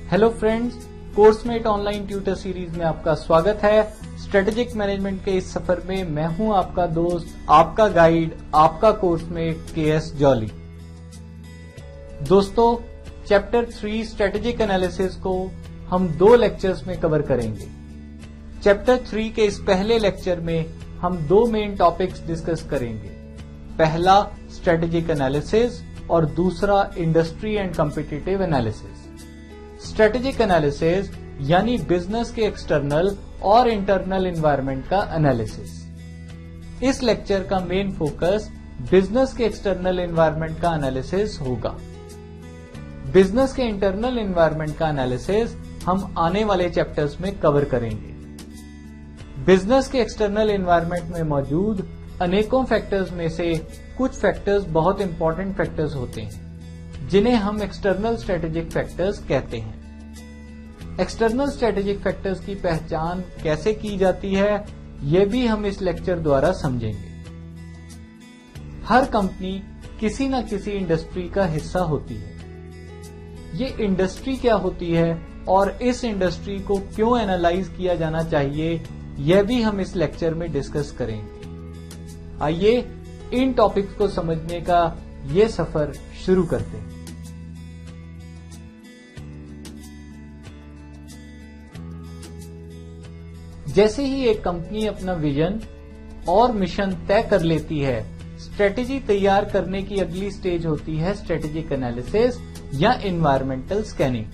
Hello friends, coursemate online tutor series में आपका स्वागत है। स्ट्रेटेजिक मैनेजमेंट के इस सफर में मैं हूं आपका दोस्त, आपका गाइड, आपका कोर्समेट के.एस. जॉली। दोस्तों, चैप्टर 3 स्ट्रेटेजिक एनालिसिस को हम 2 लेक्चर्स में कवर करेंगे। चैप्टर 3 के इस पहले लेक्चर में हम 2 मेन टॉपिक्स डिस्कस करेंगे। पहला स्ट्रेटेजिक एनालिसिस और दूसरा industry and competitive analysis. Strategic analysis यानी बिजनेस के एक्सटर्नल और इंटरनल एनवायरनमेंट का एनालिसिस। इस लेक्चर का मेन फोकस बिजनेस के एक्सटर्नल एनवायरनमेंट का एनालिसिस होगा। बिजनेस के इंटरनल एनवायरनमेंट का एनालिसिस हम आने वाले चैप्टर्स में कवर करेंगे। बिजनेस के एक्सटर्नल एनवायरनमेंट में मौजूद अनेकों फैक्टर्स में से कुछ फैक्टर्स बहुत इंपॉर्टेंट फैक्टर्स होते हैं, जिन्हें हम एक्सटर्नल स्ट्रेटेजिक फैक्टर्स कहते हैं। एक्सटर्नल स्ट्रेटेजिक फैक्टर्स की पहचान कैसे की जाती है, यह भी हम इस लेक्चर द्वारा समझेंगे। हर कंपनी किसी न किसी इंडस्ट्री का हिस्सा होती है। ये इंडस्ट्री क्या होती है और इस इंडस्ट्री को क्यों एनालाइज किया जाना चाहिए, यह भी हम इस लेक्चर में डिस्कस करेंगे। आइए इन टॉपिक्स को समझने का ये सफर शुरू करते हैं। जैसे ही एक कंपनी अपना विजन और मिशन तय कर लेती है, स्ट्रेटेजी तैयार करने की अगली स्टेज होती है स्ट्रेटेजिक एनालिसिस या एनवायरमेंटल स्कैनिंग।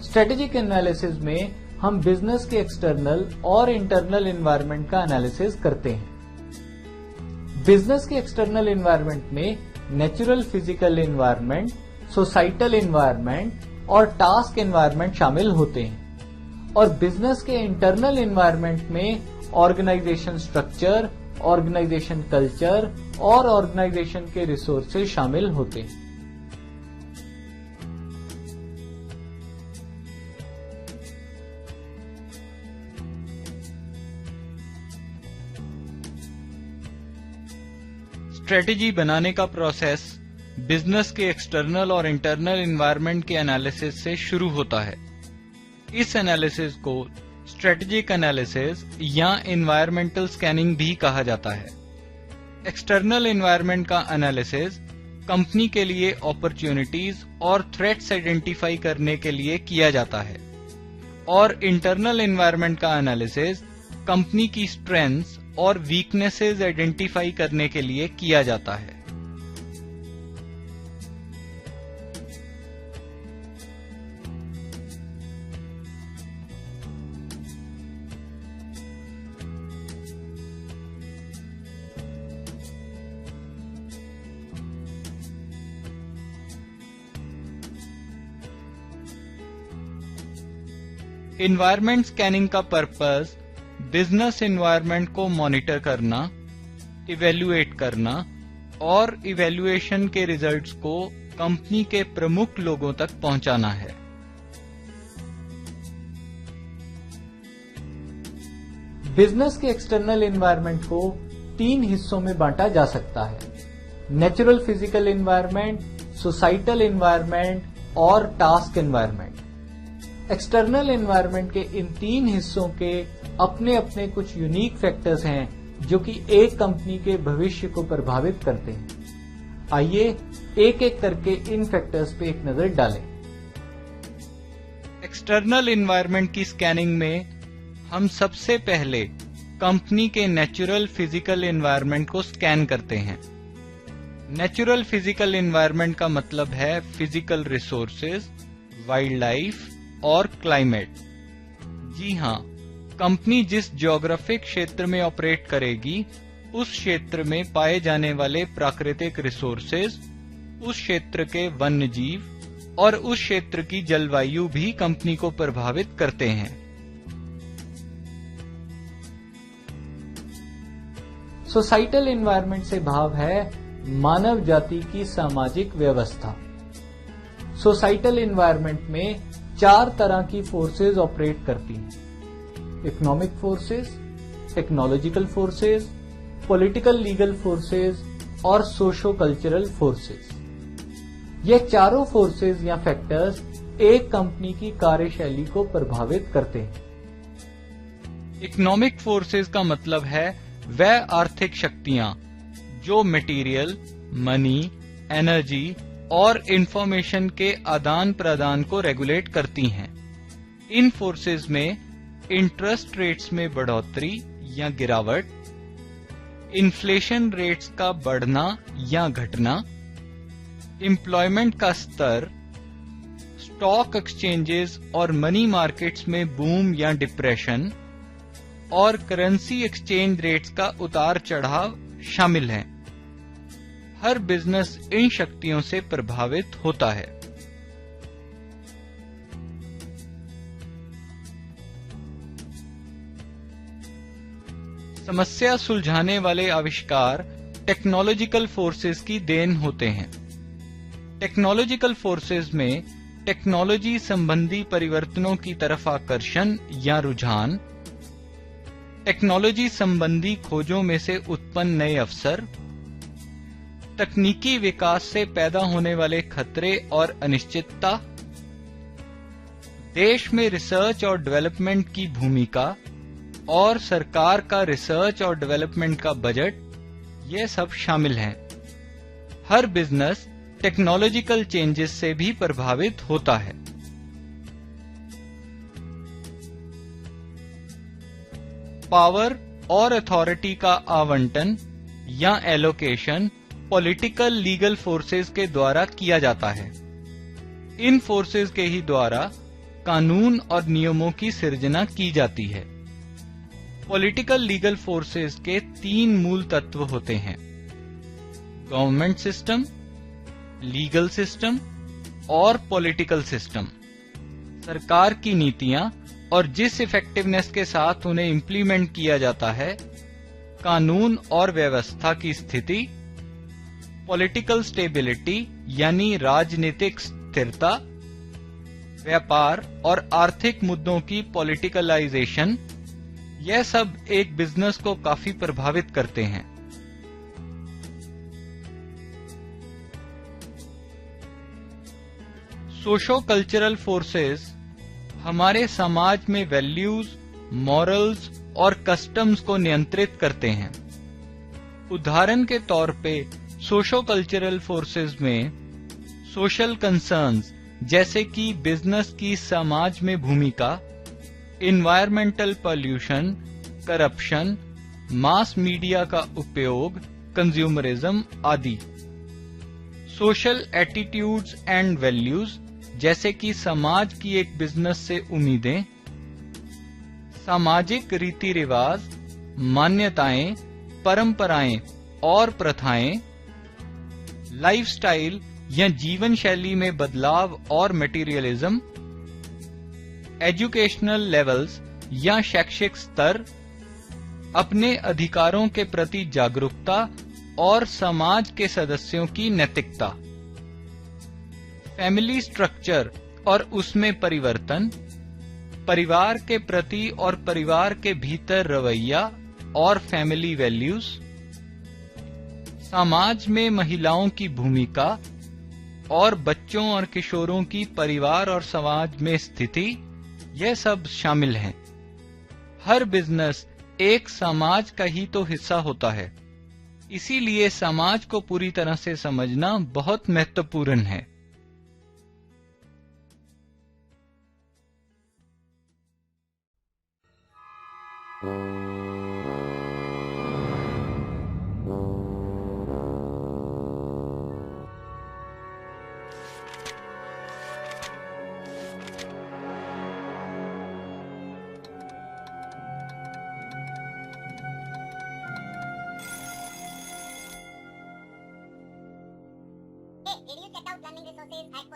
स्ट्रेटेजिक एनालिसिस में हम बिजनेस के एक्सटर्नल और इंटरनल एनवायरनमेंट का एनालिसिस करते हैं। बिजनेस के एक्सटर्नल एनवायरनमेंट में natural physical environment, societal environment और टास्क एनवायरनमेंट शामिल होते हैं, और बिजनेस के इंटरनल एनवायरनमेंट में ऑर्गेनाइजेशन स्ट्रक्चर, ऑर्गेनाइजेशन कल्चर और ऑर्गेनाइजेशन के रिसोर्सेज शामिल होते हैं। स्ट्रेटेजी बनाने का प्रोसेस बिजनेस के एक्सटर्नल और इंटरनल एनवायरनमेंट के एनालिसिस से शुरू होता है। इस एनालिसिस को स्ट्रेटेजिक एनालिसिस या एनवायरमेंटल स्कैनिंग भी कहा जाता है। एक्सटर्नल एनवायरनमेंट का एनालिसिस कंपनी के लिए अपॉर्चुनिटीज और थ्रेट्स आइडेंटिफाई करने के लिए किया जाता है, और इंटरनल एनवायरनमेंट का एनालिसिस कंपनी की स्ट्रेंथ्स और वीकनेसेस आइडेंटिफाई करने के लिए किया जाता है। एनवायरनमेंट स्कैनिंग का पर्पस बिजनेस एनवायरनमेंट को मॉनिटर करना, इवैल्यूएट करना और इवैल्यूएशन के रिजल्ट्स को कंपनी के प्रमुख लोगों तक पहुंचाना है। बिजनेस के एक्सटर्नल एनवायरनमेंट को 3 हिस्सों में बांटा जा सकता है: natural physical environment, societal environment और टास्क एनवायरनमेंट। एक्सटर्नल एनवायरनमेंट के इन 3 हिस्सों के अपने अपने कुछ यूनिक फैक्टर्स हैं जो कि एक कंपनी के भविष्य को प्रभावित करते हैं। आइए एक एक करके इन फैक्टर्स पे एक नजर डालें। एक्सटर्नल एनवायरनमेंट की स्कैनिंग में हम सबसे पहले कंपनी के नेचुरल फिजिकल एनवायरनमेंट को स्कैन करते हैं। नेचुरल फिजिकल एनवायरनमेंट का मतलब है फिजिकल रिसोर्सेज, वाइल्ड लाइफ और क्लाइमेट। जी हां, कंपनी जिस ज्योग्राफिक क्षेत्र में ऑपरेट करेगी, उस क्षेत्र में पाए जाने वाले प्राकृतिक रिसोर्सेज, उस क्षेत्र के वन्य जीव और उस क्षेत्र की जलवायु भी कंपनी को प्रभावित करते हैं। सोसाइटल एनवायरनमेंट से भाव है मानव जाति की सामाजिक व्यवस्था। सोसाइटल एनवायरनमेंट में 4 तरह की फोर्सेज ऑपरेट करती हैं: economic forces, technological forces, political legal forces और सोशो कल्चरल फोर्सेस। ये चारों फोर्सेस या फैक्टर्स एक कंपनी की कार्यशैली को प्रभावित करते हैं। इकोनॉमिक फोर्सेस का मतलब है वह आर्थिक शक्तियां जो मटेरियल, मनी, एनर्जी और इंफॉर्मेशन के आदान प्रदान को रेगुलेट करती हैं। इन फोर्सेस में इंटरेस्ट रेट्स में बढ़ोतरी या गिरावट, इन्फ्लेशन रेट्स का बढ़ना या घटना, एम्प्लॉयमेंट का स्तर, स्टॉक एक्सचेंजेस और मनी मार्केट्स में बूम या डिप्रेशन और करेंसी एक्सचेंज रेट्स का उतार चढ़ाव शामिल हैं। हर बिजनेस इन शक्तियों से प्रभावित होता है। समस्या सुलझाने वाले आविष्कार टेक्नोलॉजिकल फोर्सेस की देन होते हैं। टेक्नोलॉजिकल फोर्सेस में टेक्नोलॉजी संबंधी परिवर्तनों की तरफ आकर्षण या रुझान, टेक्नोलॉजी संबंधी खोजों में से उत्पन्न नए अवसर, तकनीकी विकास से पैदा होने वाले खतरे और अनिश्चितता, देश में रिसर्च और डेवलपमेंट की भूमिका और सरकार का रिसर्च और डेवलपमेंट का बजट, ये सब शामिल हैं। हर बिजनेस टेक्नोलॉजिकल चेंजेस से भी प्रभावित होता है। पावर और अथॉरिटी का आवंटन या एलोकेशन पॉलिटिकल लीगल फोर्सेस के द्वारा किया जाता है। इन फोर्सेस के ही द्वारा कानून और नियमों की सृजना की जाती है। पॉलिटिकल लीगल फोर्सेस के 3 मूल तत्व होते हैं: गवर्नमेंट सिस्टम, लीगल सिस्टम और पॉलिटिकल सिस्टम। सरकार की नीतियां और जिस इफेक्टिवनेस के साथ उन्हें इंप्लीमेंट किया जाता है, कानून और व्यवस्था की स्थिति, पॉलिटिकल स्टेबिलिटी यानी राजनीतिक स्थिरता, व्यापार और आर्थिक मुद्दों की पॉलिटिकलाइजेशन, यह सब एक बिजनेस को काफी प्रभावित करते हैं। सोशो कल्चरल फोर्सेस हमारे समाज में वैल्यूज, मॉरल्स और कस्टम्स को नियंत्रित करते हैं। उदाहरण के तौर पे सोशो कल्चरल फोर्सेस में सोशल कंसर्न्स जैसे कि बिजनेस की समाज में भूमिका, environmental pollution, corruption, mass media का उपयोग, कंज्यूमरिज्म आदि। सोशल एटीट्यूड्स एंड वैल्यूज जैसे कि समाज की एक बिजनेस से उम्मीदें, सामाजिक रीति रिवाज, मान्यताएं, परंपराएं और प्रथाएं, लाइफस्टाइल या जीवन शैली में बदलाव और मटेरियलिज्म, एजुकेशनल लेवल्स या शैक्षिक स्तर, अपने अधिकारों के प्रति जागरूकता और समाज के सदस्यों की नैतिकता। फैमिली स्ट्रक्चर और उसमें परिवर्तन, परिवार के प्रति और परिवार के भीतर रवैया और फैमिली वैल्यूज, समाज में महिलाओं की भूमिका और बच्चों और किशोरों की परिवार और समाज में स्थिति, यह सब शामिल हैं। हर बिजनेस एक समाज का ही तो हिस्सा होता है, इसीलिए समाज को पूरी तरह से समझना बहुत महत्वपूर्ण है। Did you check out learning resources at